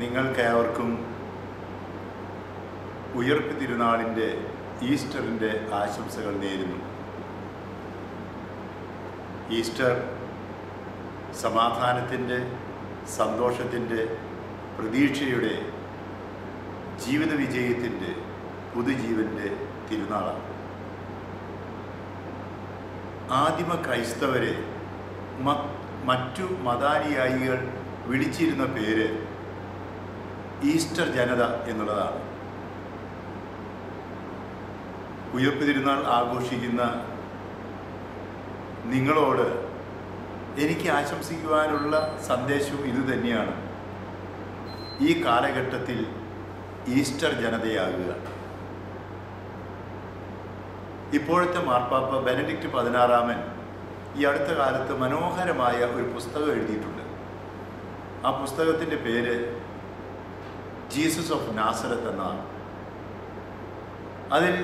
നിങ്ങൾക്കേവർക്കും ഉയർപ്പ് തിരുനാളിൻ്റെ ഈസ്റ്ററിൻ്റെ ആശംസകൾ നേരുന്നു. ഈസ്റ്റർ സമാധാനത്തിൻ്റെ, സന്തോഷത്തിൻ്റെ, പ്രതീക്ഷയുടെ, ജീവിത വിജയത്തിൻ്റെ, പുതുജീവൻ്റെ തിരുനാളാണ്. ആദിമ ക്രൈസ്തവരെ മറ്റു മതാനുയായികൾ വിളിച്ചിരുന്ന പേര് ഈസ്റ്റർ ജനത എന്നുള്ളതാണ്. ഉയർപ്പ് തിരുനാൾ ആഘോഷിക്കുന്ന നിങ്ങളോട് എനിക്ക് ആശംസിക്കുവാനുള്ള സന്ദേശവും ഇതുതന്നെയാണ്. ഈ കാലഘട്ടത്തിൽ ഈസ്റ്റർ ജനതയാകുക. ഇപ്പോഴത്തെ മാർപ്പാപ്പ ബെനഡിക്റ്റ് 16 ഈ അടുത്ത കാലത്ത് മനോഹരമായ ഒരു പുസ്തകം എഴുതിയിട്ടുണ്ട്. ആ പുസ്തകത്തിൻ്റെ പേര് ജീസസ് ഓഫ് നാസറത്ത് എന്നാണ്. അതിൽ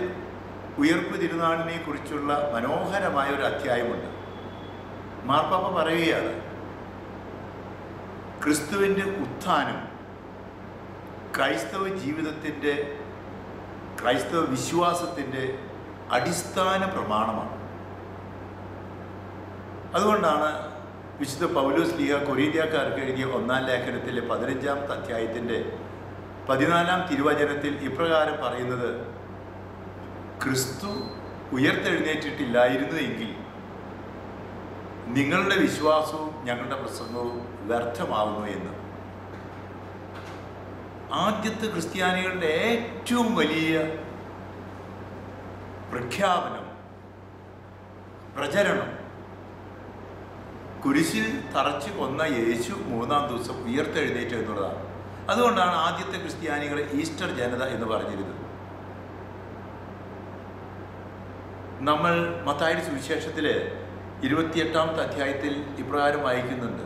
ഉയർപ്പ് തിരുനാളിനെ കുറിച്ചുള്ള മനോഹരമായ ഒരു അധ്യായമുണ്ട്. മാർപ്പാപ്പ പറയുകയാണ്, ക്രിസ്തുവിൻ്റെ ഉത്ഥാനം ക്രൈസ്തവ ജീവിതത്തിൻ്റെ, ക്രൈസ്തവ വിശ്വാസത്തിൻ്റെ അടിസ്ഥാന പ്രമാണമാണ്. അതുകൊണ്ടാണ് വിശുദ്ധ പൗലോസ് ലീഹ കൊരീന്ത്യക്കാർക്ക് എഴുതിയ 1-ാം ലേഖനത്തിലെ 15-ാമത്തെ അധ്യായത്തിൻ്റെ 14-ാം തിരുവചനത്തിൽ ഇപ്രകാരം പറയുന്നത്, ക്രിസ്തു ഉയർത്തെഴുന്നേറ്റിട്ടില്ലായിരുന്നു എങ്കിൽ നിങ്ങളുടെ വിശ്വാസവും ഞങ്ങളുടെ പ്രസംഗവും വ്യർത്ഥമാകുന്നു എന്ന്. ആദ്യത്തെ ക്രിസ്ത്യാനികളുടെ ഏറ്റവും വലിയ പ്രഖ്യാപനം, പ്രചരണം, കുരിശിൽ തറച്ച് കൊന്ന യേശു 3-ാം ദിവസം ഉയർത്തെഴുന്നേറ്റു എന്നുള്ളതാണ്. അതുകൊണ്ടാണ് ആദ്യത്തെ ക്രിസ്ത്യാനികളെ ഈസ്റ്റർ ജനത എന്ന് പറഞ്ഞിരുന്നത്. നമ്മൾ മത്തായിയുടെ സുവിശേഷത്തിൽ 28-ാമത്തെ അധ്യായത്തിൽ ഇപ്രകാരം വായിക്കുന്നുണ്ട്,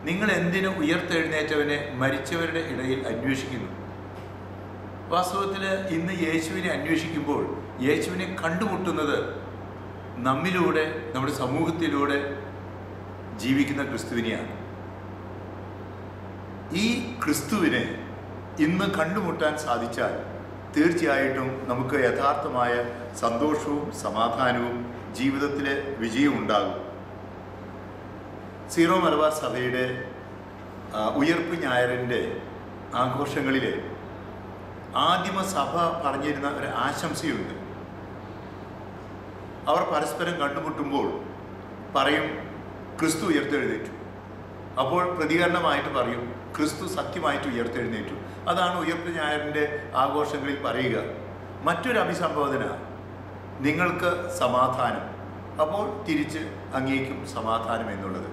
നിങ്ങൾ എന്തിനു ഉയർത്തെഴുന്നേറ്റവനെ മരിച്ചവരുടെ ഇടയിൽ അന്വേഷിക്കുന്നു? വാസ്തവത്തിൽ ഇന്ന് യേശുവിനെ അന്വേഷിക്കുമ്പോൾ യേശുവിനെ കണ്ടുമുട്ടുന്നത് നമ്മിലൂടെ, നമ്മുടെ സമൂഹത്തിലൂടെ ജീവിക്കുന്ന ക്രിസ്തുവിനെയാണ്. ഈ ക്രിസ്തുവിനെ ഇന്ന് കണ്ടുമുട്ടാൻ സാധിച്ചാൽ തീർച്ചയായിട്ടും നമുക്ക് യഥാർത്ഥമായ സന്തോഷവും സമാധാനവും ജീവിതത്തിലെ വിജയവും ഉണ്ടാകും. സീറോ മലബാർ സഭയുടെ ഉയർപ്പ് ഞായറിൻ്റെ ആഘോഷങ്ങളിൽ ആദിമസഭ പറഞ്ഞിരുന്ന ഒരു ആശംസയുണ്ട്. അവർ പരസ്പരം കണ്ടുമുട്ടുമ്പോൾ പറയും, ക്രിസ്തു ഉയർത്തെഴുന്നേറ്റു. അപ്പോൾ പ്രതികരണമായിട്ട് പറയും, ക്രിസ്തു സത്യമായിട്ട് ഉയർത്തെഴുന്നേറ്റു. അതാണ് ഉയർപ്പ് ഞായറിൻ്റെ ആഘോഷങ്ങളിൽ പറയുക. മറ്റൊരു അഭിസംബോധന, നിങ്ങൾക്ക് സമാധാനം. അപ്പോൾ തിരിച്ച് അങ്ങേക്കും സമാധാനം എന്നുള്ളത്.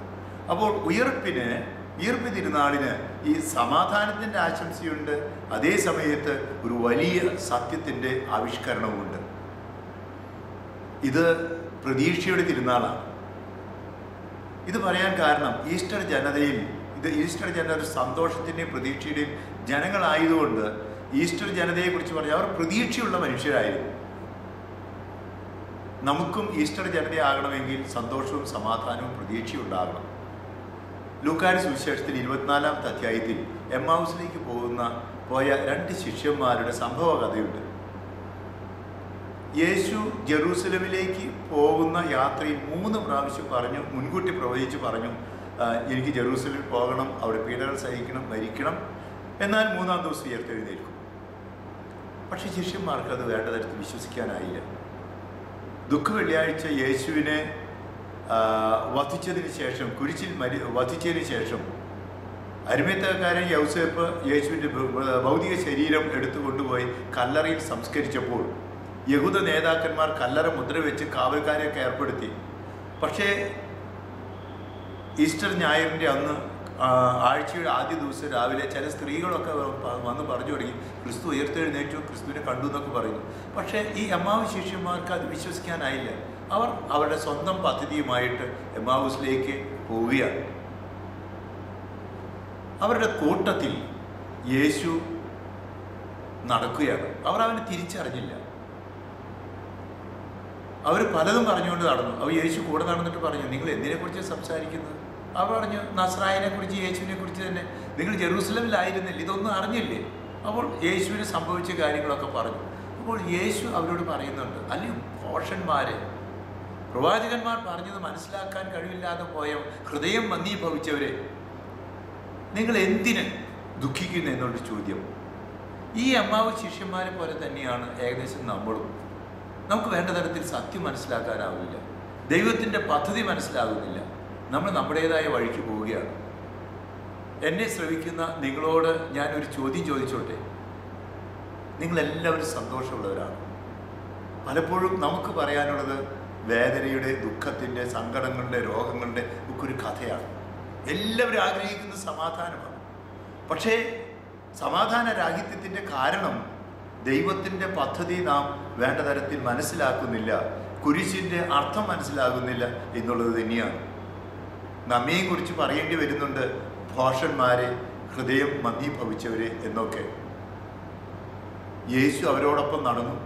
അപ്പോൾ ഉയർപ്പ് തിരുനാളിന് ഈ സമാധാനത്തിൻ്റെ ആശംസയുണ്ട്, അതേ സമയത്ത് ഒരു വലിയ സത്യത്തിൻ്റെ ആവിഷ്കരണവുമുണ്ട്. ഇത് പ്രതീക്ഷയുടെ തിരുനാളാണ്. ഇത് പറയാൻ കാരണം ഈസ്റ്റർ ജനത ഒരു സന്തോഷത്തിൻ്റെയും പ്രതീക്ഷയുടെയും ജനങ്ങളായതുകൊണ്ട് ഈസ്റ്റർ ജനതയെക്കുറിച്ച് പറഞ്ഞാൽ അവർ പ്രതീക്ഷയുള്ള മനുഷ്യരായിരുന്നു. നമുക്കും ഈസ്റ്റർ ജനതയാകണമെങ്കിൽ സന്തോഷവും സമാധാനവും പ്രതീക്ഷയും ഉണ്ടാകണം. ലൂക്കായുടെ സുവിശേഷത്തിൽ 24-ാമത്തെ അധ്യായത്തിൽ എമ്മാവുസിലേക്ക് പോയ 2 ശിഷ്യന്മാരുടെ സംഭവ കഥയുണ്ട്. യേശു ജെറൂസലമിലേക്ക് പോകുന്ന യാത്രയിൽ 3 പ്രാവശ്യം മുൻകൂട്ടി പ്രവചിച്ച് പറഞ്ഞു, എനിക്ക് ജെറൂസലമിൽ പോകണം, അവിടെ പീഡകൾ സഹിക്കണം, മരിക്കണം, എന്നാൽ 3-ാം ദിവസം ഉയർത്തെഴുന്നേൽക്കും. പക്ഷേ ശിഷ്യന്മാർക്ക് അത് വേണ്ട തരത്തിൽ വിശ്വസിക്കാനായില്ല. ദുഃഖവെള്ളിയാഴ്ച യേശുവിനെ വധിച്ചതിന് ശേഷം, കുരിശിൽ വധിച്ചതിന് ശേഷം അരിമത്തക്കാരൻ യൗസേപ്പ് യേശുവിൻ്റെ ഭൗതിക ശരീരം എടുത്തുകൊണ്ടുപോയി കല്ലറയിൽ സംസ്കരിച്ചപ്പോൾ യഹൂദ നേതാക്കന്മാർ കല്ലറ മുദ്ര വെച്ച് കാവൽക്കാരെയൊക്കെ ഏർപ്പെടുത്തി. പക്ഷേ ഈസ്റ്റർ ഞായറിൻ്റെ അന്ന്, ആഴ്ചയുടെ ആദ്യ ദിവസം രാവിലെ ചില സ്ത്രീകളൊക്കെ വന്ന് പറഞ്ഞു തുടങ്ങി, ക്രിസ്തു ഉയർത്തെഴുന്നേറ്റു, ക്രിസ്തുവിനെ കണ്ടു എന്നൊക്കെ പറയുന്നു. പക്ഷേ ഈ എമ്മാവ് ശിഷ്യന്മാർക്ക് അത് വിശ്വസിക്കാനായില്ല. അവർ അവരുടെ സ്വന്തം പദ്ധതിയുമായിട്ട് എമ്മാവൂസിലേക്ക് പോവുകയാണ്. അവരുടെ കൂട്ടത്തിൽ യേശു നടക്കുകയാണ്. അവർ അവനെ തിരിച്ചറിഞ്ഞില്ല. അവർ പലതും പറഞ്ഞുകൊണ്ട് നടന്നു. അവർ യേശു കൂടെ നടന്നിട്ട് പറഞ്ഞു, നിങ്ങൾ എന്തിനെക്കുറിച്ച് സംസാരിക്കുന്നത്? അവർ പറഞ്ഞു നസ്രായനെ കുറിച്ച്, യേശുവിനെ കുറിച്ച് തന്നെ. നിങ്ങൾ ജെറൂസലമിലായിരുന്നില്ല, ഇതൊന്നും അറിഞ്ഞില്ലേ? അപ്പോൾ യേശുവിന് സംഭവിച്ച കാര്യങ്ങളൊക്കെ പറഞ്ഞു. അപ്പോൾ യേശു അവരോട് പറയുന്നുണ്ട്, അല്ലെങ്കിൽ ഭോഷന്മാരെ, പ്രവാചകന്മാർ പറഞ്ഞത് മനസ്സിലാക്കാൻ കഴിവില്ലാതെ പോയ ഹൃദയം മന്ദീഭവിച്ചവരെ, നിങ്ങൾ എന്തിന് ദുഃഖിക്കുന്നു എന്നൊരു ചോദ്യം. ഈ അമ്മാവ് ശിഷ്യന്മാരെ പോലെ തന്നെയാണ് ഏകദേശം നമ്മളും. നമുക്ക് വേണ്ട തരത്തിൽ സത്യം മനസ്സിലാക്കാനാവില്ല, ദൈവത്തിൻ്റെ പദ്ധതി മനസ്സിലാകുന്നില്ല, നമ്മൾ നമ്മുടേതായ വഴിക്ക് പോവുകയാണ്. എന്നെ ശ്രവിക്കുന്ന നിങ്ങളോട് ഞാനൊരു ചോദ്യം ചോദിച്ചോട്ടെ. നിങ്ങളെല്ലാവരും സന്തോഷമുള്ളവരാണ്. പലപ്പോഴും നമുക്ക് പറയാനുള്ളത് വേദനയുടെ, ദുഃഖത്തിൻ്റെ, സങ്കടങ്ങളുടെ, രോഗങ്ങളുടെ ഒക്കെ ഒരു കഥയാണ്. എല്ലാവരും ആഗ്രഹിക്കുന്ന സമാധാനമാണ്. പക്ഷേ സമാധാന രാഹിത്യത്തിൻ്റെ കാരണം ദൈവത്തിൻ്റെ പദ്ധതി നാം വേണ്ട തരത്തിൽ മനസ്സിലാക്കുന്നില്ല, കുരിശിൻ്റെ അർത്ഥം മനസ്സിലാകുന്നില്ല എന്നുള്ളത് തന്നെയാണ്. നമ്മെയും കുറിച്ച് പറയേണ്ടി വരുന്നുണ്ട്, ഭോഷന്മാരെ, ഹൃദയം മന്ദീഭവിച്ചവരെ എന്നൊക്കെ. യേശു അവരോടൊപ്പം നടന്നു.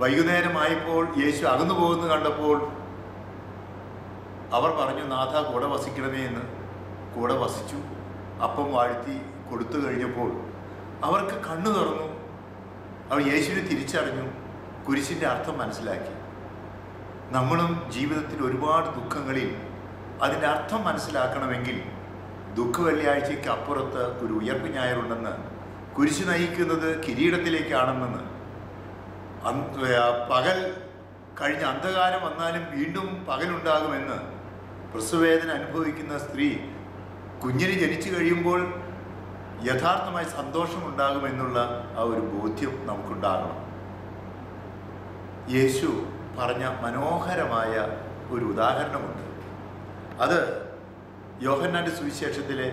വൈകുന്നേരമായപ്പോൾ യേശു അകന്നു പോകുന്നു കണ്ടപ്പോൾ അവർ പറഞ്ഞു, നാഥ കൂടെ വസിക്കണമേ എന്ന്. കൂടെ വസിച്ചു. അപ്പം വാഴ്ത്തി കൊടുത്തു കഴിഞ്ഞപ്പോൾ അവർക്ക് കണ്ണു തുറന്നു. അവർ യേശുവിനെ തിരിച്ചറിഞ്ഞു, കുരിശിൻ്റെ അർത്ഥം മനസ്സിലാക്കി. നമ്മളും ജീവിതത്തിൽ ഒരുപാട് ദുഃഖങ്ങളിൽ അതിൻ്റെ അർത്ഥം മനസ്സിലാക്കണമെങ്കിൽ ദുഃഖ വെള്ളിയാഴ്ചയ്ക്ക് അപ്പുറത്ത് ഒരു ഉയർപ്പ് ഞായറുണ്ടെന്ന്, കുരിശ് നയിക്കുന്നത് കിരീടത്തിലേക്കാണെന്ന്, പകൽ കഴിഞ്ഞ് അന്ധകാരം വന്നാലും വീണ്ടും പകലുണ്ടാകുമെന്ന്, പ്രസവവേദന അനുഭവിക്കുന്ന സ്ത്രീ കുഞ്ഞിന് ജനിച്ചു കഴിയുമ്പോൾ യഥാർത്ഥമായി സന്തോഷമുണ്ടാകുമെന്നുള്ള ആ ഒരു ബോധ്യം നമുക്കുണ്ടാകണം. യേശു പറഞ്ഞ മനോഹരമായ ഒരു ഉദാഹരണമുണ്ട്. അത് യോഹന്നാന്റെ സുവിശേഷത്തിലെ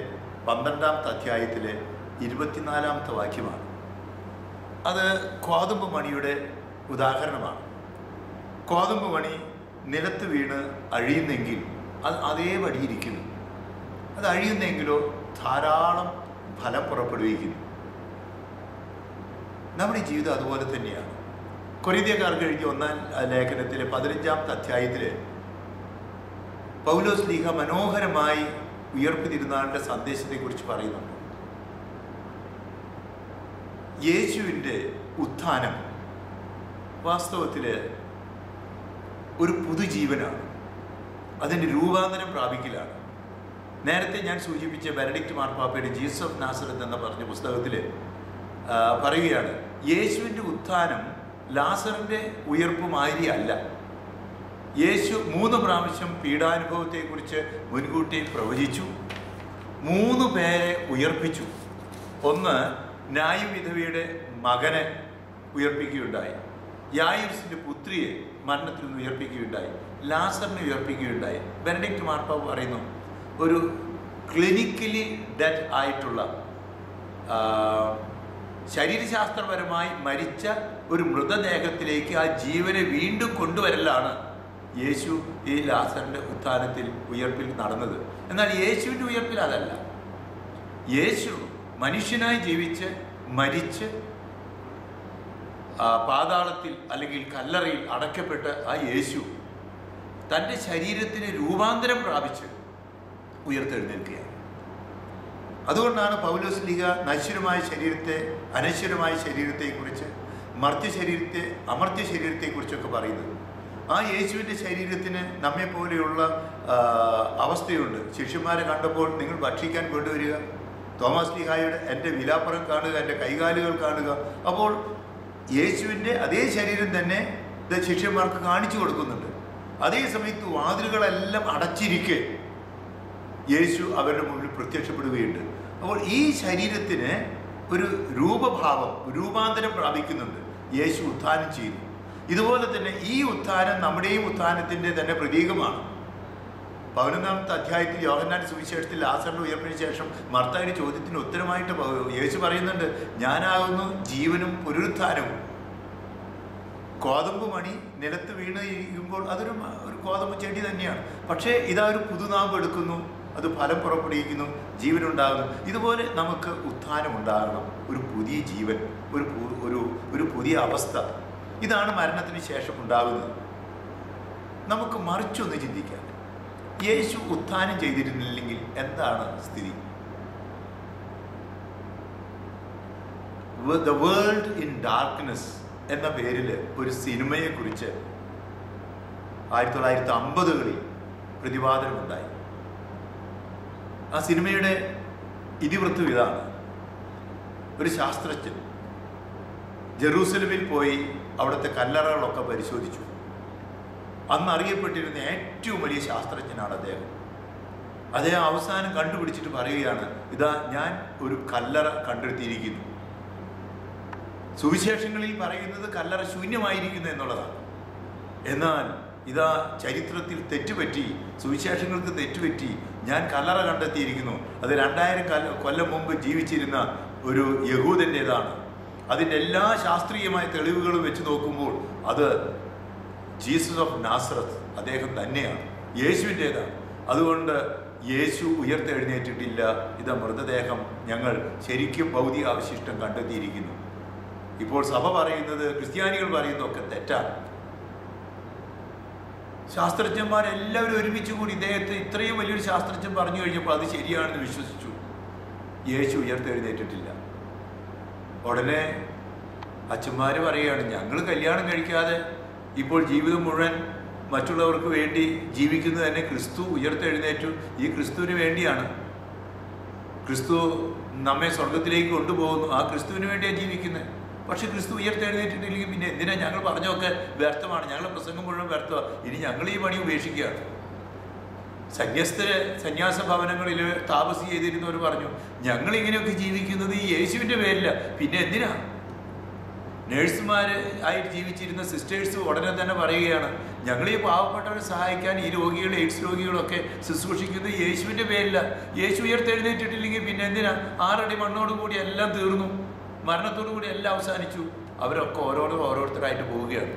12-ാമത്തെ അധ്യായത്തിലെ 24-ാമത്തെ വാക്യമാണ്. അത് കോതമ്പ് മണിയുടെ ഉദാഹരണമാണ്. കോതമ്പ് മണി നിലത്ത് വീണ് അഴിയുന്നെങ്കിൽ അത് അതേപടി ഇരിക്കുന്നു. അത് അഴിയുന്നെങ്കിലോ ധാരാളം ഫലം പുറപ്പെടുവിക്കുന്നു. നമ്മുടെ ജീവിതം അതുപോലെ തന്നെയാണ്. കൊരിന്ത്യക്കാർക്ക് എഴുതിയ 1-ാം ലേഖനത്തിലെ 15-ാമത്തെ അധ്യായത്തിലെ പൗലോസ് ലീഹ മനോഹരമായി ഉയർപ്പ് തിരുനാളിൻ്റെ സന്ദേശത്തെക്കുറിച്ച് പറയുന്നുണ്ട്. യേശുവിൻ്റെ ഉത്ഥാനം വാസ്തവത്തിൽ ഒരു പുതുജീവനാണ്, അതിൻ്റെ രൂപാന്തരം പ്രാപിക്കലാണ്. നേരത്തെ ഞാൻ സൂചിപ്പിച്ച ബെനഡിക്റ്റ് മാർപ്പാപ്പയുടെ ജീസസ് ഓഫ് നാസറത്ത് എന്ന പറഞ്ഞ പുസ്തകത്തിൽ പറയുകയാണ്, യേശുവിൻ്റെ ഉത്ഥാനം ലാസറിൻ്റെ ഉയർപ്പ് മാതിരി അല്ല. യേശു 3 പ്രാവശ്യം പീഡാനുഭവത്തെക്കുറിച്ച് മുൻകൂട്ടി പ്രവചിച്ചു. 3 പേരെ ഉയർപ്പിച്ചു. ഒന്ന്, നായിം വിധവയുടെ മകനെ ഉയർപ്പിക്കുകയുണ്ടായി. യായിർസിൻ്റെ പുത്രിയെ മരണത്തിൽ നിന്ന് ഉയർപ്പിക്കുകയുണ്ടായി. ലാസറിനെ ഉയർപ്പിക്കുകയുണ്ടായി. ബെനഡിക്റ്റ് മാർപ്പാപ്പ പറയുന്നു, ഒരു ക്ലിനിക്കലി ഡെഡ് ആയിട്ടുള്ള, ശരീരശാസ്ത്രപരമായി മരിച്ച ഒരു മൃതദേഹത്തിലേക്ക് ആ ജീവനെ വീണ്ടും കൊണ്ടുവരലാണ് യേശു ഈ ലാസറിൻ്റെ ഉത്ഥാനത്തിൽ, ഉയർപ്പിൽ നടന്നത്. എന്നാൽ യേശുവിൻ്റെ ഉയർപ്പിൽ അതല്ല. യേശു മനുഷ്യനായി ജീവിച്ച് മരിച്ച് പാതാളത്തിൽ അല്ലെങ്കിൽ കല്ലറയിൽ അടയ്ക്കപ്പെട്ട ആ യേശു തൻ്റെ ശരീരത്തിന് രൂപാന്തരം പ്രാപിച്ച് ഉയർത്തെഴുന്നേൽക്കുകയാണ്. അതുകൊണ്ടാണ് പൗലോസ് ലീഗ നശ്വരമായ ശരീരത്തെ, അനശ്വരമായ ശരീരത്തെക്കുറിച്ച്, മർത്യ ശരീരത്തെ, അമർത്യ ശരീരത്തെക്കുറിച്ചൊക്കെ പറയുന്നത്. ആ യേശുവിൻ്റെ ശരീരത്തിന് നമ്മെപ്പോലെയുള്ള അവസ്ഥയുണ്ട്. ശിഷ്യന്മാരെ കണ്ടപ്പോൾ നിങ്ങൾ ഭക്ഷിക്കാൻ കൊണ്ടുവരിക, തോമസ് ലീഹായുടെ എൻ്റെ വിലാപ്പുറം കാണുക, എൻ്റെ കൈകാലുകൾ കാണുക. അപ്പോൾ യേശുവിൻ്റെ അതേ ശരീരം തന്നെ ശിഷ്യന്മാർക്ക് കാണിച്ചു കൊടുക്കുന്നുണ്ട്. അതേ സമയത്ത് വാതിലുകളെല്ലാം അടച്ചിരിക്കെ യേശു അവരുടെ മുന്നിൽ പ്രത്യക്ഷപ്പെടുകയുണ്ട്. അപ്പോൾ ഈ ശരീരത്തിന് ഒരു രൂപഭാവം, രൂപാന്തരം പ്രാപിക്കുന്നുണ്ട്. യേശു ഉത്ഥാനം ചെയ്തു. ഇതുപോലെ തന്നെ ഈ ഉത്ഥാനം നമ്മുടെയും ഉത്ഥാനത്തിൻ്റെ തന്നെ പ്രതീകമാണ്. 11-ാമത്തെ അധ്യായത്തിൽ യോഹന്നാന്റെ സുവിശേഷത്തിൽ ലാസറിന്റെ ഉയർപ്പിന് ശേഷം മർത്തായുടെ ചോദ്യത്തിന് ഉത്തരമായിട്ട് യേശു പറയുന്നുണ്ട്, ഞാനാകുന്നു ജീവനും പുനരുത്ഥാനവും. കോതമ്പ് മണി നിലത്ത് വീണ് ഇരിക്കുമ്പോൾ അതൊരു കോതമ്പ് ചെടി തന്നെയാണ്. പക്ഷേ ഇതാ ഒരു പുതുനാമ്പ് എടുക്കുന്നു, അത് ഫലം പുറപ്പെടുവിക്കുന്നു, ജീവനുണ്ടാകുന്നു. ഇതുപോലെ നമുക്ക് ഉത്ഥാനം ഉണ്ടാകണം, ഒരു പുതിയ ജീവൻ, ഒരു പുതിയ അവസ്ഥ. ഇതാണ് മരണത്തിന് ശേഷം ഉണ്ടാകുന്നത്. നമുക്ക് മറിച്ചൊന്ന് ചിന്തിക്കാം. യേശു ഉത്ഥാനം ചെയ്തിരുന്നില്ലെങ്കിൽ എന്താണ് സ്ഥിതി? ദ വേൾഡ് ഇൻ ഡാർക്ക്നെസ് എന്ന പേരിൽ ഒരു സിനിമയെക്കുറിച്ച് 1950കളിൽ പ്രതിപാദനമുണ്ടായി. ആ സിനിമയുടെ ഇതിവൃത്തം ഇതാണ്: ഒരു ശാസ്ത്രജ്ഞൻ ജെറൂസലമിൽ പോയി അവിടുത്തെ കല്ലറകളൊക്കെ പരിശോധിച്ചു. അന്ന് അറിയപ്പെട്ടിരുന്ന ഏറ്റവും വലിയ ശാസ്ത്രജ്ഞനാണ് അദ്ദേഹം. അദ്ദേഹം അവസാനം കണ്ടുപിടിച്ചിട്ട് പറയുകയാണ്, ഇതാ ഞാൻ ഒരു കല്ലറ കണ്ടെത്തിയിരിക്കുന്നു. സുവിശേഷങ്ങളിൽ പറയുന്നത് കല്ലറ ശൂന്യമായിരിക്കുന്നു എന്നുള്ളതാണ്. എന്നാൽ ഇതാ ചരിത്രത്തിൽ തെറ്റുപറ്റി, സുവിശേഷങ്ങൾക്ക് തെറ്റുപറ്റി, ഞാൻ കല്ലറ കണ്ടെത്തിയിരിക്കുന്നു. അത് 2000 കൊല്ലം മുമ്പ് ജീവിച്ചിരുന്ന ഒരു യഹൂദൻ്റേതാണ്. അതിൻ്റെ എല്ലാ ശാസ്ത്രീയമായ തെളിവുകളും വെച്ച് നോക്കുമ്പോൾ അത് ജീസസ് ഓഫ് നാസറത്ത് അദ്ദേഹം തന്നെയാണ്, യേശുവിൻ്റേതാണ്. അതുകൊണ്ട് യേശു ഉയർത്തെഴുന്നേറ്റിട്ടില്ല, ഇത് മൃതദേഹം ഞങ്ങൾ ശരിക്കും ഭൗതിക അവശിഷ്ടം കണ്ടെത്തിയിരിക്കുന്നു. ഇപ്പോൾ സഭ പറയുന്നത്, ക്രിസ്ത്യാനികൾ പറയുന്നതൊക്കെ തെറ്റാണ്. ശാസ്ത്രജ്ഞന്മാരെല്ലാവരും ഒരുമിച്ച് കൂടി ഇദ്ദേഹത്തെ ഇത്രയും വലിയൊരു ശാസ്ത്രജ്ഞൻ പറഞ്ഞു കഴിഞ്ഞപ്പോൾ അത് ശരിയാണെന്ന് വിശ്വസിച്ചു. യേശു ഉയർത്തെഴുന്നേറ്റിട്ടില്ല. ഉടനെ അച്ഛന്മാർ പറയുകയാണ്, ഞങ്ങൾ കല്യാണം കഴിക്കാതെ ഇപ്പോൾ ജീവിതം മുഴുവൻ മറ്റുള്ളവർക്ക് വേണ്ടി ജീവിക്കുന്നത് തന്നെ ക്രിസ്തു ഉയർത്തെഴുന്നേറ്റു, ഈ ക്രിസ്തുവിന് വേണ്ടിയാണ്. ക്രിസ്തു നമ്മെ സ്വർഗത്തിലേക്ക് കൊണ്ടുപോകുന്നു, ആ ക്രിസ്തുവിന് വേണ്ടിയാണ് ജീവിക്കുന്നത്. പക്ഷെ ക്രിസ്തു ഉയർത്തെഴുന്നേറ്റിട്ടില്ലെങ്കിൽ പിന്നെ എന്തിനാ? ഞങ്ങൾ പറഞ്ഞൊക്കെ വ്യർത്ഥമാണ്, ഞങ്ങളുടെ പ്രസംഗം മുഴുവൻ വ്യർത്ഥമാണ്, ഇനി ഞങ്ങൾ ഈ പണി ഉപേക്ഷിക്കുകയാണ്. സന്യാസ ഭവനങ്ങളിൽ താപസി ചെയ്തിരുന്നവർ പറഞ്ഞു, ഞങ്ങളിങ്ങനെയൊക്കെ ജീവിക്കുന്നത് ഈ യേശുവിൻ്റെ പേരില്ല, പിന്നെ എന്തിനാ? നേഴ്സുമാർ ആയിട്ട് ജീവിച്ചിരുന്ന സിസ്റ്റേഴ്സ് ഉടനെ തന്നെ പറയുകയാണ്, ഞങ്ങൾ ഈ പാവപ്പെട്ടവരെ സഹായിക്കാൻ ഈ രോഗികൾ, എയ്ഡ്സ് രോഗികളൊക്കെ ശുശ്രൂഷിക്കുന്നത് യേശുവിൻ്റെ പേരില്ല. യേശു ഉയർത്തെഴുന്നേറ്റിട്ടില്ലെങ്കിൽ പിന്നെ എന്തിനാ? 6 അടി മണ്ണോട് കൂടി എല്ലാം തീർന്നു, മരണത്തോടു കൂടി എല്ലാം അവസാനിച്ചു. അവരൊക്കെ ഓരോരുത്തരായിട്ട് പോവുകയാണ്.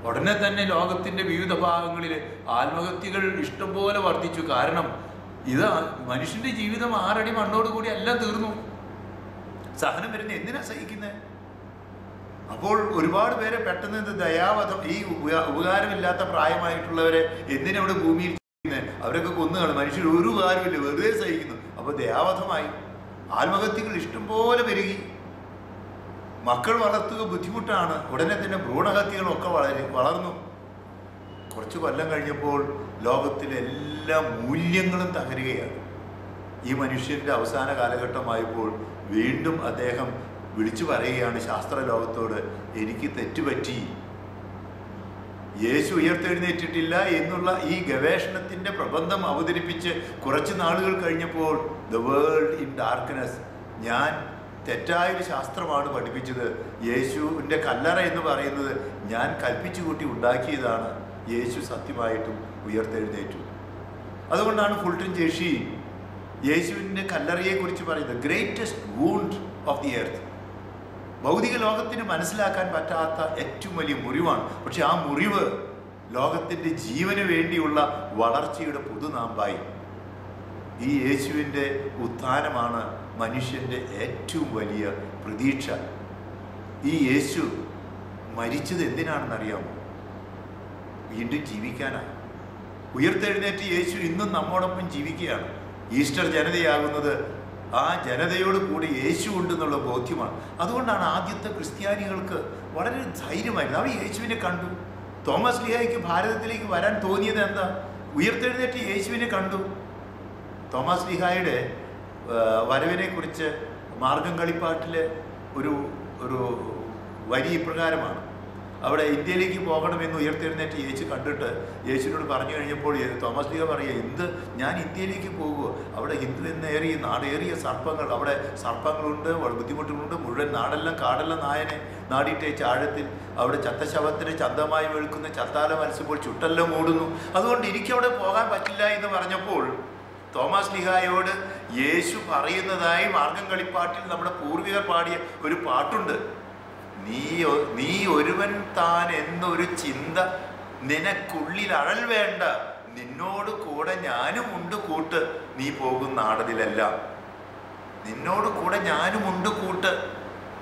ഉടനെ തന്നെ ലോകത്തിൻ്റെ വിവിധ ഭാഗങ്ങളിൽ ആത്മഹത്യകൾ ഇഷ്ടംപോലെ വർദ്ധിച്ചു. കാരണം ഇത് മനുഷ്യൻ്റെ ജീവിതം 6 അടി മണ്ണോട് കൂടി എല്ലാം തീർന്നു. സഹനം വരുന്നത് എന്തിനാ സഹിക്കുന്നത്? അപ്പോൾ ഒരുപാട് പേരെ പെട്ടെന്ന് ദയാവധം, ഈ ഉപകാരമില്ലാത്ത പ്രായമായിട്ടുള്ളവരെ എന്തിനവിടെ ഭൂമിയിൽ ചെയ്യുന്നത്? അവരൊക്കെ കൊന്നുകളാണ്. മനുഷ്യർ ഒരു ഉപകാരമില്ല, വെറുതെ സഹിക്കുന്നു. അപ്പോൾ ദയാവധമായി. ആത്മഹത്യകൾ ഇഷ്ടംപോലെ പെരുകി. മക്കൾ വളർത്തുക ബുദ്ധിമുട്ടാണ്. ഉടനെ തന്നെ ഭ്രൂണഹത്യകളൊക്കെ വളർന്നു. കുറച്ച് കൊല്ലം കഴിഞ്ഞപ്പോൾ ലോകത്തിലെ എല്ലാ മൂല്യങ്ങളും തകരുകയാണ്. ഈ മനുഷ്യൻ്റെ അവസാന കാലഘട്ടമായപ്പോൾ വീണ്ടും അദ്ദേഹം വിളിച്ചു പറയുകയാണ് ശാസ്ത്ര ലോകത്തോട്, എനിക്ക് തെറ്റുപറ്റി, യേശു ഉയർത്തെഴുന്നേറ്റിട്ടില്ല എന്നുള്ള ഈ ഗവേഷണത്തിൻ്റെ പ്രബന്ധം അവതരിപ്പിച്ച് കുറച്ച് നാളുകൾ കഴിഞ്ഞപ്പോൾ ദ വേൾഡ് ഇൻ ഡാർക്ക്നെസ്, ഞാൻ തെറ്റായൊരു ശാസ്ത്രമാണ് പഠിപ്പിച്ചത്, യേശുവിൻ്റെ കല്ലറ എന്ന് പറയുന്നത് ഞാൻ കൽപ്പിച്ചു കൂട്ടി ഉണ്ടാക്കിയതാണ്, യേശു സത്യമായിട്ടും ഉയർത്തെഴുന്നേറ്റു. അതുകൊണ്ടാണ് ഫുൾട്ടൻ ജേഷി യേശുവിൻ്റെ കല്ലറയെക്കുറിച്ച് പറയുന്നത് greatest wound of the earth. ഭൗതിക ലോകത്തിന് മനസ്സിലാക്കാൻ പറ്റാത്ത ഏറ്റവും വലിയ മുറിവാണ്. പക്ഷെ ആ മുറിവ് ലോകത്തിൻ്റെ ജീവന് വേണ്ടിയുള്ള വളർച്ചയുടെ പുതുനാമ്പായി. ഈ യേശുവിൻ്റെ ഉത്ഥാനമാണ് മനുഷ്യൻ്റെ ഏറ്റവും വലിയ പ്രതീക്ഷ. ഈ യേശു മരിച്ചത് എന്തിനാണെന്നറിയാമോ? വീണ്ടും ജീവിക്കാനാണ്. ഉയർത്തെഴുന്നേറ്റ് യേശു ഇന്നും നമ്മോടൊപ്പം ജീവിക്കുകയാണ്. ഈസ്റ്റർ ജനതയാകുന്നത് ആ ജനതയോട് കൂടി യേശു ഉണ്ടെന്നുള്ള ബോധ്യമാണ്. അതുകൊണ്ടാണ് ആദ്യത്തെ ക്രിസ്ത്യാനികൾക്ക് വളരെ ധൈര്യമായിരുന്നു. അവർ യേശുവിനെ കണ്ടു. തോമസ് ലീഹായ്ക്ക് ഭാരതത്തിലേക്ക് വരാൻ തോന്നിയത് എന്താ? ഉയർത്തെഴുന്നേറ്റ് യേശുവിനെ കണ്ടു. തോമസ് ലീഹായുടെ വരവിനെ കുറിച്ച് മാർഗം കളിപ്പാട്ടിലെ ഒരു വരി ഇപ്രകാരമാണ്: അവിടെ ഇന്ത്യയിലേക്ക് പോകണമെന്ന് ഉയർത്തെഴുന്നേറ്റ് യേശു കണ്ടിട്ട് യേശുവിനോട് പറഞ്ഞു കഴിഞ്ഞപ്പോൾ തോമസ് ലീഹ പറയുക, എന്ത് ഞാൻ ഇന്ത്യയിലേക്ക് പോകുമോ? അവിടെ ഹിന്ദു എന്നേറിയ നാടേറിയ സർപ്പങ്ങൾ, അവിടെ സർപ്പങ്ങളുണ്ട്, ബുദ്ധിമുട്ടുകളുണ്ട്, മുഴുവൻ നാടെല്ലാം കാടെല്ലാം നായനെ നാടിയിട്ടേച്ച് ആഴത്തിൽ, അവിടെ ചത്ത ശവത്തിന് ചന്തമായി വെളുക്കുന്ന ചത്താല മത്സ്യപ്പോൾ ചുട്ടെല്ലാം മൂടുന്നു, അതുകൊണ്ട് എനിക്കവിടെ പോകാൻ പറ്റില്ല എന്ന് പറഞ്ഞപ്പോൾ തോമസ് ലീഹായോട് യേശു പറയുന്നതായി മാർഗം കളിപ്പാട്ടിൽ നമ്മുടെ പൂർവികർ പാടിയ ഒരു പാട്ടുണ്ട്: നീ ഒരുവൻ താൻ എന്നൊരു ചിന്ത നിനക്കുള്ളിൽ അഴൽ വേണ്ട, നിന്നോട് കൂടെ ഞാനും ഉണ്ട് കൂട്ട്, നീ പോകുന്ന നാടതിലെല്ലാം. നിന്നോട് കൂടെ ഞാനും ഉണ്ട് കൂട്ട്,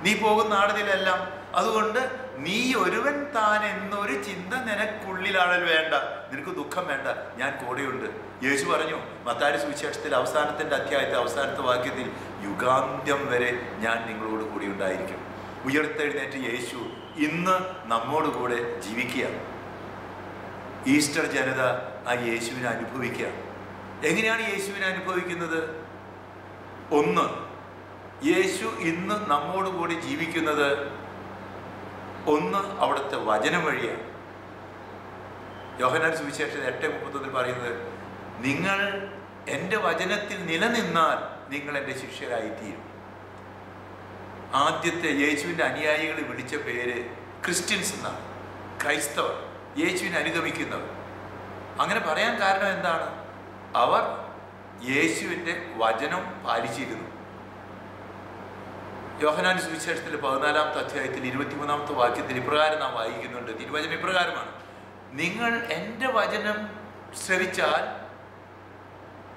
നീ പോകുന്ന നാടതിലെല്ലാം. അതുകൊണ്ട് നീ ഒരുവൻ താൻ എന്നൊരു ചിന്ത നിനക്കുള്ളിലാണൽ വേണ്ട, നിനക്ക് ദുഃഖം വേണ്ട, ഞാൻ കൂടെയുണ്ട്. യേശു പറഞ്ഞു മത്തായി സുവിശേഷത്തിൽ അവസാനത്തിൻ്റെ അധ്യായത്തെ അവസാനത്തെ വാക്യത്തിൽ, യുഗാന്ത്യം വരെ ഞാൻ നിങ്ങളോട് കൂടി ഉണ്ടായിരിക്കും. ഉയർത്തെഴുന്നേറ്റ് യേശു ഇന്ന് നമ്മോട് കൂടെ ജീവിക്കുക. ഈസ്റ്റർ ജനത ആ യേശുവിനെ അനുഭവിക്കുക. എങ്ങനെയാണ് യേശുവിനെ അനുഭവിക്കുന്നത്? ഒന്ന്, യേശു ഇന്ന് നമ്മോട് കൂടി ജീവിക്കുന്നത് ഒന്ന് അവിടുത്തെ വചനം വഴിയാണ്. യോഹന്നാൻ സുവിശേഷം 8:31 പറയുന്നത്, നിങ്ങൾ എൻ്റെ വചനത്തിൽ നിലനിന്നാൽ നിങ്ങൾ എൻ്റെ ശിഷ്യരായിത്തീരും. ആദ്യത്തെ യേശുവിൻ്റെ അനുയായികൾ വിളിച്ച പേര് ക്രിസ്ത്യൻസ് എന്നാണ്, ക്രൈസ്തവർ, യേശുവിനെ അനുഗമിക്കുന്നവർ. അങ്ങനെ പറയാൻ കാരണം എന്താണ്? അവർ യേശുവിൻ്റെ വചനം പാലിച്ചിരുന്നു. യോഹന്നാൻ സുവിശേഷത്തിൽ 14-ാമത്തെ അധ്യായത്തിൽ 23-ാമത്തെ വാക്യത്തിൽ ഇപ്രകാരം നാം വായിക്കുന്നുണ്ട്. തിരുവചനം ഇപ്രകാരമാണ്, നിങ്ങൾ എൻ്റെ വചനം ശ്രവിച്ചാൽ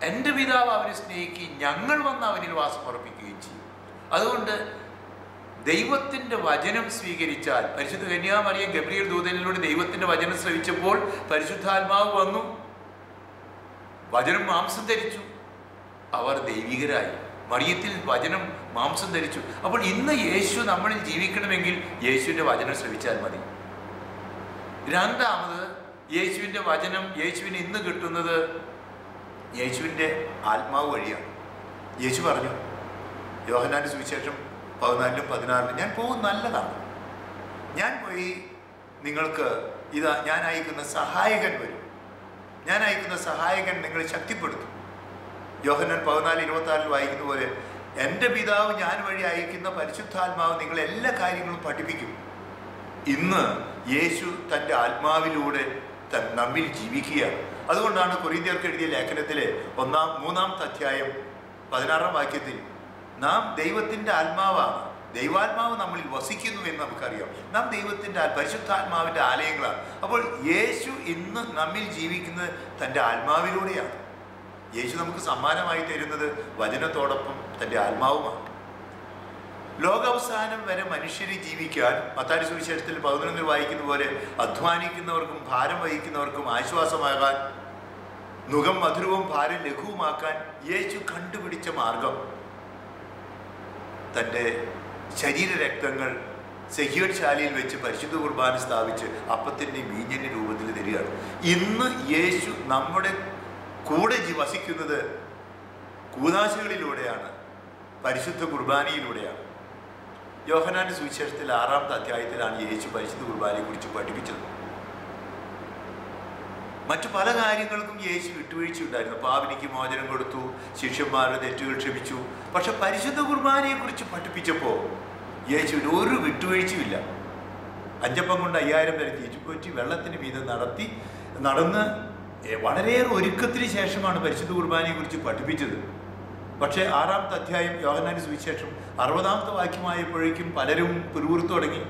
എൻ്റെ പിതാവ് അവനെ സ്നേഹിക്കുകയും ഞങ്ങൾ വന്ന് അവനിൽ വാസം ഉറപ്പിക്കുകയും ചെയ്യും. അതുകൊണ്ട് ദൈവത്തിൻ്റെ വചനം സ്വീകരിച്ചാൽ, പരിശുദ്ധ കന്യാമറിയം ഗബ്രിയേൽ ദൂതനിലൂടെ ദൈവത്തിൻ്റെ വചനം ശ്രവിച്ചപ്പോൾ പരിശുദ്ധാത്മാവ് വന്നു, വചനം മാംസം ധരിച്ചു, അവർ ദൈവികരായി. മറിയത്തിൽ വചനം മാംസം ധരിച്ചു. അപ്പോൾ ഇന്ന് യേശു നമ്മളിൽ ജീവിക്കണമെങ്കിൽ യേശുവിൻ്റെ വചനം ശ്രവിച്ചാൽ മതി. രണ്ടാമത്, യേശുവിൻ്റെ വചനം യേശുവിന് ഇന്ന് കിട്ടുന്നത് യേശുവിൻ്റെ ആത്മാവ് വഴിയാണ്. യേശു പറഞ്ഞു യോഹന്നാന്റെ സുവിശേഷം 14-16, ഞാൻ പോകും നല്ലതാണ്, ഞാൻ പോയി നിങ്ങൾക്ക് ഇതാ ഞാൻ അയക്കുന്ന സഹായകൻ വരും, ഞാൻ അയക്കുന്ന സഹായകൻ നിങ്ങളെ ശക്തിപ്പെടുത്തും. യോഹന്നാൻ 14:26 വായിക്കുന്ന പോലെ, എൻ്റെ പിതാവ് ഞാൻ വഴി അയക്കുന്ന പരിശുദ്ധാത്മാവ് നിങ്ങളെല്ലാ കാര്യങ്ങളും പഠിപ്പിക്കും. ഇന്ന് യേശു തൻ്റെ ആത്മാവിലൂടെ നമ്മിൽ ജീവിക്കുകയാണ്. അതുകൊണ്ടാണ് കൊരിന്ത്യർക്ക് എഴുതിയ ലേഖനത്തിലെ 3-ാമത്തെ അധ്യായം 16-ാം വാക്യത്തിൽ, നാം ദൈവത്തിൻ്റെ ആത്മാവാണ്, ദൈവാത്മാവ് നമ്മളിൽ വസിക്കുന്നു എന്ന് നമുക്കറിയാം. നാം ദൈവത്തിൻ്റെ പരിശുദ്ധാത്മാവിൻ്റെ ആലയങ്ങളാണ്. അപ്പോൾ യേശു ഇന്ന് നമ്മിൽ ജീവിക്കുന്നത് തൻ്റെ ആത്മാവിലൂടെയാണ്. യേശു നമുക്ക് സമ്മാനമായി തരുന്നത് വചനത്തോടൊപ്പം തൻ്റെ ആത്മാവുമാണ്. ലോകാവസാനം വരെ മനുഷ്യരെ ജീവിക്കാൻ മത്തായി സുവിശേഷത്തിൽ 11 വായിക്കുന്ന പോലെ, അധ്വാനിക്കുന്നവർക്കും ഭാരം വഹിക്കുന്നവർക്കും ആശ്വാസമാകാൻ, നുകം മധുരവും ഭാരം ലഘുവുമാക്കാൻ യേശു കണ്ടുപിടിച്ച മാർഗം തൻ്റെ ശരീരരക്തങ്ങൾ സെഹിയോൻശാലയിൽ വെച്ച് പരിശുദ്ധ കുർബാന സ്ഥാപിച്ച് അപ്പത്തിൻ്റെ വീഞ്ഞിൻ്റെ രൂപത്തിൽ തരികയാണ്. ഇന്ന് യേശു നമ്മുടെ കൂടെ വസിക്കുന്നത് കൂദാശകളിലൂടെയാണ്, പരിശുദ്ധ കുർബാനയിലൂടെയാണ്. യോഹന്നാന്റെ സുവിശേഷത്തിൽ 6-ാമത്തെ അധ്യായത്തിലാണ് യേശു പരിശുദ്ധ കുർബാനയെക്കുറിച്ച് പഠിപ്പിച്ചത്. മറ്റു പല കാര്യങ്ങൾക്കും യേശു വിട്ടുവീഴ്ചയുണ്ടായിരുന്നു. പാപിനിക്ക് മോചനം കൊടുത്തു, ശിഷ്യന്മാരുടെ തെറ്റുകൾ ക്ഷമിച്ചു. പക്ഷെ പരിശുദ്ധ കുർബാനയെക്കുറിച്ച് പഠിപ്പിച്ചപ്പോൾ യേശുവിന് ഒരു വിട്ടുവീഴ്ചയുമില്ല. 5 അപ്പം കൊണ്ട് 5000 പേരെ തിരിച്ചുപോറ്റി വെള്ളത്തിന് മീതെ നടന്ന് വളരെയേറെ ഒരുക്കത്തിന് ശേഷമാണ് പരിശുദ്ധ കുർബാനയെക്കുറിച്ച് പഠിപ്പിച്ചത്. പക്ഷേ 6-ാമത്തെ അധ്യായം യോഹന്നാന്റെ സുവിശേഷം 60-ാമത്തെ വാക്യമായപ്പോഴേക്കും പലരും പിറുപിറുത്തു തുടങ്ങി.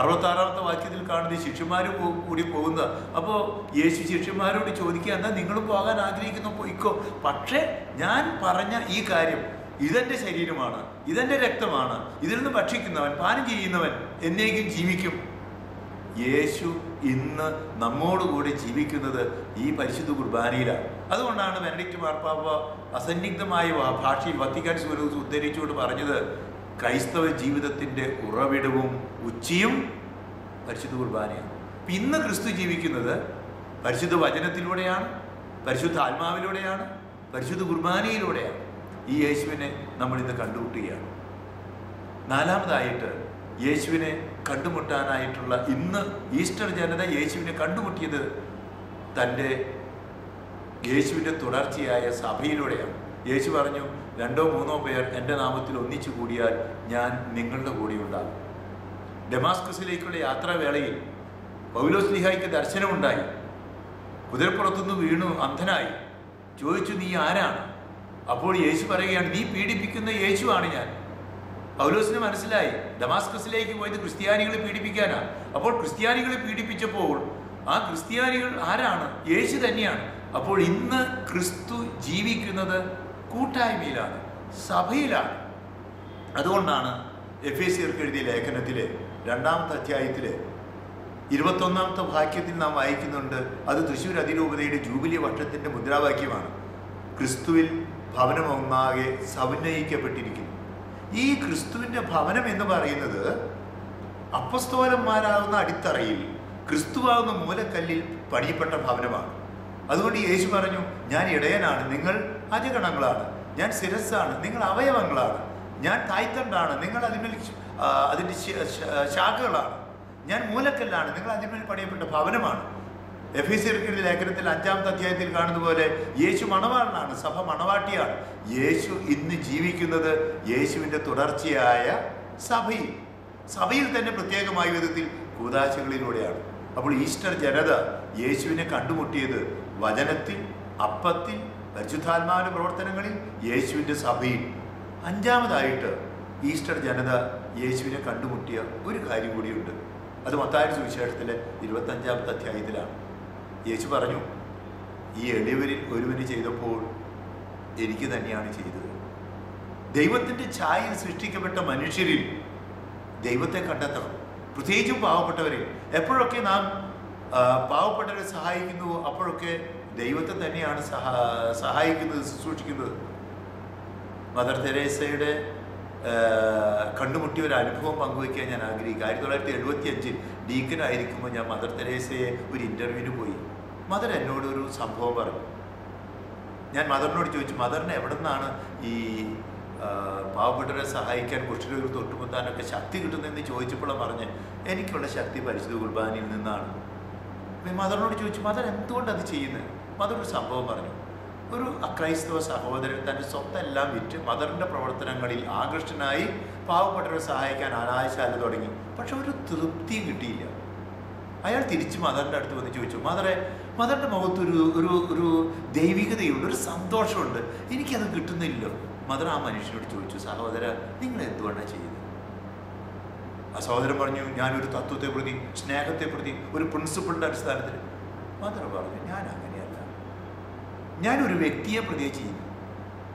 66-ാമത്തെ വാക്യത്തിൽ കാണുന്നത് ശിഷ്യന്മാർ കൂടി പോകുന്നത്. അപ്പോൾ യേശു ശിഷ്യന്മാരോട് ചോദിക്കുക, എന്നാൽ നിങ്ങളും പോകാൻ ആഗ്രഹിക്കുന്നു, പോയിക്കോ, പക്ഷേ ഞാൻ പറഞ്ഞ ഈ കാര്യം ഇതെൻ്റെ ശരീരമാണ്, ഇതെൻ്റെ രക്തമാണ്, ഇതിൽ നിന്ന് ഭക്ഷിക്കുന്നവൻ പാനം ചെയ്യുന്നവൻ എന്നേക്കും ജീവിക്കും. യേശു ഇന്ന് നമ്മോടുകൂടി ജീവിക്കുന്നത് ഈ പരിശുദ്ധ കുർബാനയിലാണ്. അതുകൊണ്ടാണ് ബെനഡിക്റ്റ് മാർപ്പാപ്പ അസന്നിഗ്ധമായ ഭാഷയിൽ വത്തിക്കാൻ സൂര്യസ് ഉദ്ധരിച്ചുകൊണ്ട് പറഞ്ഞത്, ക്രൈസ്തവ ജീവിതത്തിൻ്റെ ഉറവിടവും ഉച്ചയും പരിശുദ്ധ കുർബാനയാണ്. ഇന്ന് ക്രിസ്തു ജീവിക്കുന്നത് പരിശുദ്ധ വചനത്തിലൂടെയാണ്, പരിശുദ്ധ ആത്മാവിലൂടെയാണ്, പരിശുദ്ധ കുർബാനയിലൂടെയാണ്. ഈ യേശുവിനെ നമ്മൾ ഇന്ന് കണ്ടുമുട്ടുകയാണ്. 4-മതായിട്ട് യേശുവിനെ കണ്ടുമുട്ടാനായിട്ടുള്ള ഇന്ന് ഈസ്റ്റർ ജനത യേശുവിനെ കണ്ടുമുട്ടിയത് യേശുവിൻ്റെ തുടർച്ചയായ സഭയിലൂടെയാണ്. യേശു പറഞ്ഞു, 2-3 പേർ എൻ്റെ നാമത്തിൽ ഒന്നിച്ചു കൂടിയാൽ ഞാൻ നിങ്ങളുടെ കൂടെ ഉണ്ടാകും. ഡമാസ്കസിലേക്കുള്ള യാത്രാവേളയിൽ പൗലോസ്ലീഹായ്ക്ക് ദർശനമുണ്ടായി. കുതിരപ്പുറത്തുനിന്ന് വീണു അന്ധനായി. ചോദിച്ചു, നീ ആരാണ്? അപ്പോൾ യേശു പറയുകയാണ്, നീ പീഡിപ്പിക്കുന്ന യേശുവാണ് ഞാൻ. പൗലോസിന് മനസ്സിലായി ഡമാസ്കസിലേക്ക് പോയത് ക്രിസ്ത്യാനികളെ പീഡിപ്പിക്കാനാണ്. അപ്പോൾ ക്രിസ്ത്യാനികളെ പീഡിപ്പിച്ചപ്പോൾ ആ ക്രിസ്ത്യാനികൾ ആരാണ്? യേശു തന്നെയാണ്. അപ്പോൾ ഇന്ന് ക്രിസ്തു ജീവിക്കുന്നത് കൂട്ടായ്മയിലാണ്, സഭയിലാണ്. അതുകൊണ്ടാണ് എഫേസ്യർക്ക് എഴുതിയ ലേഖനത്തിലെ 2-ാമത്തെ അധ്യായത്തിൽ 21-ാമത്തെ വാക്യത്തിൽ നാം വായിക്കുന്നുണ്ട്. അത് തൃശ്ശൂർ അതിരൂപതയുടെ ജൂബിലി വർഷത്തിൻ്റെ മുദ്രാവാക്യമാണ്. ക്രിസ്തുവിൽ ഭവനമൊന്നാകെ സമന്വയിക്കപ്പെട്ടിരിക്കുന്നു. ഈ ക്രിസ്തുവിൻ്റെ ഭവനം എന്ന് പറയുന്നത് അപ്പസ്തോലന്മാരാകുന്ന അടിത്തറയിൽ ക്രിസ്തുവാകുന്ന മൂലക്കല്ലിൽ പണിയപ്പെട്ട ഭവനമാണ്. അതുകൊണ്ട് യേശു പറഞ്ഞു, ഞാൻ ഇടയനാണ്, നിങ്ങൾ അജഗണങ്ങളാണ്. ഞാൻ ശിരസ്സാണ്, നിങ്ങൾ അവയവങ്ങളാണ്. ഞാൻ തായ്തണ്ടാണ്, നിങ്ങൾ അതിൻ്റെ ശാഖകളാണ്. ഞാൻ മൂലക്കല്ലാണ്, നിങ്ങൾ അതിന്മേൽ പണിയപ്പെട്ട ഭവനമാണ്. എഫേസ്യർക്കെഴുതിയ ലേഖനത്തിൽ 5-ാമത്തെ അധ്യായത്തിൽ കാണുന്ന പോലെ യേശു മണവാളനാണ്, സഭ മണവാട്ടിയാണ്. യേശു ഇന്ന് ജീവിക്കുന്നത് യേശുവിൻ്റെ തുടർച്ചയായ സഭയിൽ തന്നെ പ്രത്യേകമായ വിധത്തിൽ കൂദാശകളിലൂടെയാണ്. അപ്പോൾ ഈസ്റ്റർ ജനത യേശുവിനെ കണ്ടുമുട്ടിയത് വചനത്തിൽ, അപ്പത്തിൽ, പരിശുദ്ധാത്മാവിന്റെ പ്രവർത്തനങ്ങളിൽ, യേശുവിൻ്റെ സഭയിൽ. 5-ാമതായിട്ട് ഈസ്റ്റർ ജനത യേശുവിനെ കണ്ടുമുട്ടിയ ഒരു കാര്യം കൂടിയുണ്ട്. അത് മത്തായിയുടെ സുവിശേഷത്തിലെ 25-ാമത്തെ അധ്യായത്തിലാണ്. യേശു പറഞ്ഞു, ഈ എളിയവരിൽ ഒരുവന് ചെയ്തപ്പോൾ എനിക്ക് തന്നെയാണ് ചെയ്തത്. ദൈവത്തിൻ്റെ ഛായയിൽ സൃഷ്ടിക്കപ്പെട്ട മനുഷ്യരിൽ ദൈവത്തെ കണ്ടെത്തണം, പ്രത്യേകിച്ചും പാവപ്പെട്ടവരിൽ. എപ്പോഴൊക്കെ നാം പാവപ്പെട്ടവരെ സഹായിക്കുന്നുവോ അപ്പോഴൊക്കെ ദൈവത്തെ തന്നെയാണ് സഹായിക്കുന്നത്, ശുശ്രൂഷിക്കുന്നത്. മദർ തെരേസയുടെ കണ്ടുമുട്ടിയ ഒരു അനുഭവം പങ്കുവയ്ക്കാൻ ഞാൻ ആഗ്രഹിക്കുക. 1975 ഡീക്കനായിരിക്കുമ്പോൾ ഞാൻ മദർ തെരേസയെ ഒരു ഇൻ്റർവ്യൂവിന് പോയി. മദർ എന്നോടൊരു സംഭവം പറഞ്ഞു. ഞാൻ മദറിനോട് ചോദിച്ചു, മദറിന് എവിടെ നിന്നാണ് ഈ പാവപ്പെട്ടവരെ സഹായിക്കാൻ, കുഷ്ഠരോഗികൾ തൊട്ടുമുത്താനൊക്കെ ശക്തി കിട്ടുന്നതെന്ന് ചോദിച്ചപ്പോഴാണ് പറഞ്ഞ്, എനിക്കുള്ള ശക്തി പരിശുദ്ധ കുർബാനയിൽ നിന്നാണ്. മദറിനോട് ചോദിച്ചു, മദർ എന്തുകൊണ്ട് അത് ചെയ്യുന്നത്? മദർ ഒരു സംഭവം പറഞ്ഞു. ഒരു അക്രൈസ്തവ സഹോദരൻ തൻ്റെ സ്വത്തെല്ലാം വിറ്റ് മദറിൻ്റെ പ്രവർത്തനങ്ങളിൽ ആകൃഷ്ടനായി പാവപ്പെട്ടവരെ സഹായിക്കാൻ അനാശാല തുടങ്ങി. പക്ഷെ ഒരു തൃപ്തിയും കിട്ടിയില്ല. അയാൾ തിരിച്ച് മദറിൻ്റെ അടുത്ത് വന്ന് ചോദിച്ചു, മദറിൻ്റെ മുഖത്ത് ഒരു ദൈവികതയുണ്ട്, ഒരു സന്തോഷമുണ്ട്, എനിക്കത് കിട്ടുന്നില്ലല്ലോ. മദർ ആ മനുഷ്യനോട് ചോദിച്ചു, സഹോദര, നിങ്ങൾ എന്തുകൊണ്ടാണ് ചെയ്യുന്നത്? ആ സഹോദരൻ പറഞ്ഞു, ഞാനൊരു തത്വത്തെ പ്രതി, സ്നേഹത്തെ പ്രതി, ഒരു പ്രിൻസിപ്പിളിൻ്റെ അടിസ്ഥാനത്തിൽ. മദർ പറഞ്ഞു, ഞാൻ അങ്ങനെയല്ല, ഞാനൊരു വ്യക്തിയെ പ്രതിയെ ചെയ്യുന്നു.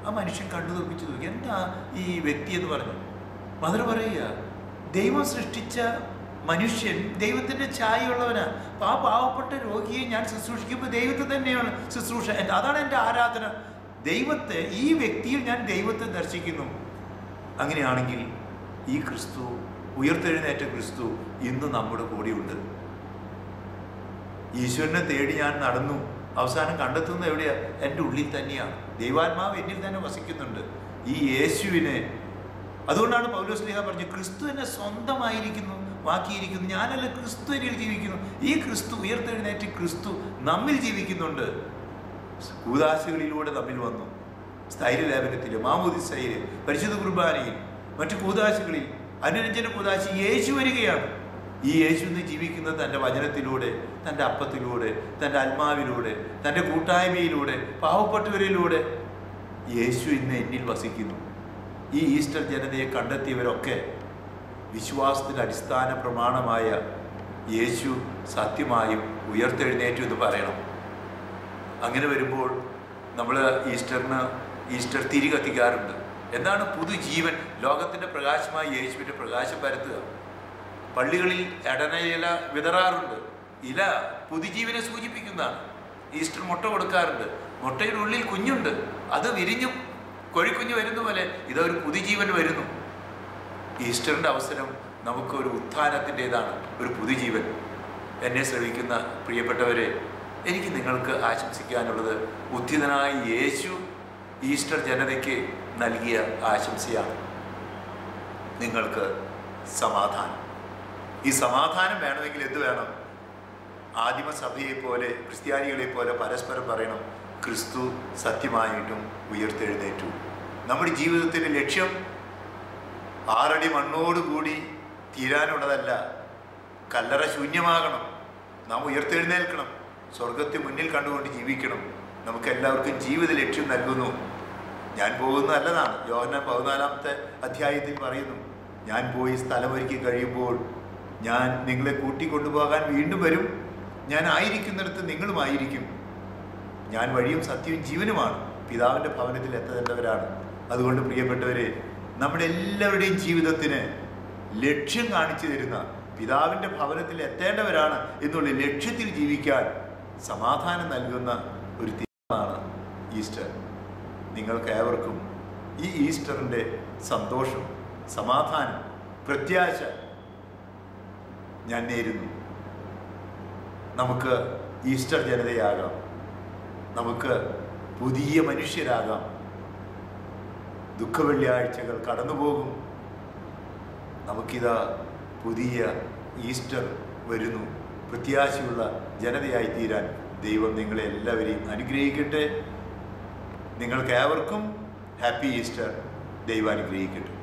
ആ മനുഷ്യൻ കണ്ടു തുറപ്പിച്ചു നോക്കി, എന്താ ഈ വ്യക്തി എന്ന് പറഞ്ഞു. മദർ പറയുക, ദൈവം സൃഷ്ടിച്ച മനുഷ്യൻ ദൈവത്തിൻ്റെ ഛായയുള്ളവനാണ്. അപ്പോൾ ആ പാവപ്പെട്ട രോഗിയെ ഞാൻ ശുശ്രൂഷിക്കുമ്പോൾ ദൈവത്തെ തന്നെയാണ് ശുശ്രൂഷ. അതാണ് എൻ്റെ ആരാധന. ദൈവത്തെ, ഈ വ്യക്തിയിൽ ഞാൻ ദൈവത്തെ ദർശിക്കുന്നു. അങ്ങനെയാണെങ്കിൽ ഈ ക്രിസ്തു, ഉയർത്തെഴുന്നേറ്റ ക്രിസ്തു ഇന്ന് നമ്മുടെ കൂടെയുണ്ട്. ഈശ്വരനെ തേടി ഞാൻ നടന്നു, അവസാനം കണ്ടെത്തുന്നത് എവിടെയാ? എൻ്റെ ഉള്ളിൽ തന്നെയാണ്. ദൈവാത്മാവ് എന്നിൽ തന്നെ വസിക്കുന്നുണ്ട്. ഈ യേശുവിനെ, അതുകൊണ്ടാണ് പൗലോസ്ലീഹ പറഞ്ഞു, ക്രിസ്തു എന്നെ സ്വന്തമായിരിക്കുന്നു, വാക്കിയിരിക്കുന്നു. ഞാനല്ല, ക്രിസ്തു എന്നിൽ ജീവിക്കുന്നു. ഈ ക്രിസ്തു, ഉയർത്തെഴുന്നേറ്റ് ക്രിസ്തു നമ്മിൽ ജീവിക്കുന്നുണ്ട്. കൂദാശകളിലൂടെ നമ്മിൽ വന്നു. സ്ഥൈര്യലേപനത്തിൽ, മാമോദിസയിൽ, പരിശുദ്ധ കുർബാനയിൽ, മറ്റു കൂദാശകളിൽ, അനുരഞ്ജന കൂദാശ യേശു വരികയാണ്. ഈ യേശു ഇന്ന് ജീവിക്കുന്നത് തൻ്റെ വചനത്തിലൂടെ, തൻ്റെ അപ്പത്തിലൂടെ, തൻ്റെ ആത്മാവിലൂടെ, തൻ്റെ കൂട്ടായ്മയിലൂടെ, പാവപ്പെട്ടവരിലൂടെ. യേശു ഇന്ന് എന്നിൽ വസിക്കുന്നു. ഈ ഈസ്റ്റർ ജനതയെ കണ്ടെത്തിയവരൊക്കെ വിശ്വാസത്തിൻ്റെ അടിസ്ഥാന പ്രമാണമായ യേശു സത്യമായും ഉയർത്തെഴുന്നേറ്റു എന്ന് പറയണം. അങ്ങനെ വരുമ്പോൾ നമ്മൾ ഈസ്റ്റർ തിരി കത്തിക്കാറുണ്ട്. എന്താണ്? പുതുജീവൻ, ലോകത്തിൻ്റെ പ്രകാശമായ യേശുവിൻ്റെ പ്രകാശം പരത്തുക. പള്ളികളിൽ എടനയില വിതറാറുണ്ട്. ഇല പുതുജീവനെ സൂചിപ്പിക്കുന്നതാണ്. ഈസ്റ്റർ മുട്ട കൊടുക്കാറുണ്ട്. മുട്ടയുടെ ഉള്ളിൽ കുഞ്ഞുണ്ട്, അത് വിരിഞ്ഞു കോഴിക്കുഞ്ഞ് വരുന്ന പോലെ ഇതൊരു പുതുജീവൻ വരുന്നു. ഈസ്റ്ററിൻ്റെ അവസരം നമുക്കൊരു ഉത്ഥാനത്തിൻ്റെതാണ്, ഒരു പുതുജീവൻ. എന്നെ ശ്രവിക്കുന്ന പ്രിയപ്പെട്ടവരെ, എനിക്ക് നിങ്ങൾക്ക് ആശംസിക്കാനുള്ളത് ഉത്ഥിതനായ യേശു ഈസ്റ്റർ ജനതയ്ക്ക് നൽകിയ ആശംസയാണ്. നിങ്ങൾക്ക് സമാധാനം. ഈ സമാധാനം വേണമെങ്കിൽ എന്ത് വേണം? ആദിമസഭയെപ്പോലെ, ക്രിസ്ത്യാനികളെപ്പോലെ പരസ്പരം പറയണം, ക്രിസ്തു സത്യമായിട്ടും ഉയർത്തെഴുന്നേറ്റു. നമ്മുടെ ജീവിതത്തിൻ്റെ ലക്ഷ്യം 6 അടി മണ്ണോടുകൂടി തീരാനുള്ളതല്ല. കല്ലറ ശൂന്യമാകണം. നാം ഉയർത്തെഴുന്നേൽക്കണം. സ്വർഗത്തെ മുന്നിൽ കണ്ടുകൊണ്ട് ജീവിക്കണം. നമുക്കെല്ലാവർക്കും ജീവിത ലക്ഷ്യം നൽകുന്നു. ഞാൻ പോകുന്നതല്ലതാണ്. യോഹന്നാൻ 14-ാമത്തെ അധ്യായത്തിൽ പറയുന്നു, ഞാൻ പോയി സ്ഥലമൊരുക്കി കഴിയുമ്പോൾ ഞാൻ നിങ്ങളെ കൂട്ടിക്കൊണ്ടുപോകാൻ വീണ്ടും വരും. ഞാൻ ആയിരിക്കുന്നിടത്ത് നിങ്ങളുമായിരിക്കും. ഞാൻ വഴിയും സത്യവും ജീവനുമാണ്. പിതാവിൻ്റെ ഭവനത്തിൽ എത്തേണ്ടവരാണ്. അതുകൊണ്ട് പ്രിയപ്പെട്ടവരെ, നമ്മുടെ എല്ലാവരുടെയും ജീവിതത്തിന് ലക്ഷ്യം കാണിച്ചു തരുന്ന, പിതാവിൻ്റെ ഭവനത്തിൽ എത്തേണ്ടവരാണ് എന്നുള്ള ലക്ഷ്യത്തിൽ ജീവിക്കാൻ സമാധാനം നൽകുന്ന ഒരു തീയതിയാണ് ഈസ്റ്റർ. നിങ്ങൾക്ക് ഏവർക്കും ഈ ഈസ്റ്ററിൻ്റെ സന്തോഷം, സമാധാനം, പ്രത്യാശ ഞാൻ നേരുന്നു. നമുക്ക് ഈസ്റ്റർ ജനതയാകാം, നമുക്ക് പുതിയ മനുഷ്യരാകാം. ദുഃഖവെള്ളിയാഴ്ചകൾ കടന്നുപോകും. നമുക്കിതാ പുതിയ ഈസ്റ്റർ വരുന്നു. പ്രത്യാശയുള്ള ജനതയായി തീരാൻ ദൈവം നിങ്ങളെ എല്ലാവരെയും അനുഗ്രഹിക്കട്ടെ. നിങ്ങൾക്ക് ഏവർക്കും ഹാപ്പി ഈസ്റ്റർ. ദൈവം അനുഗ്രഹിക്കട്ടെ.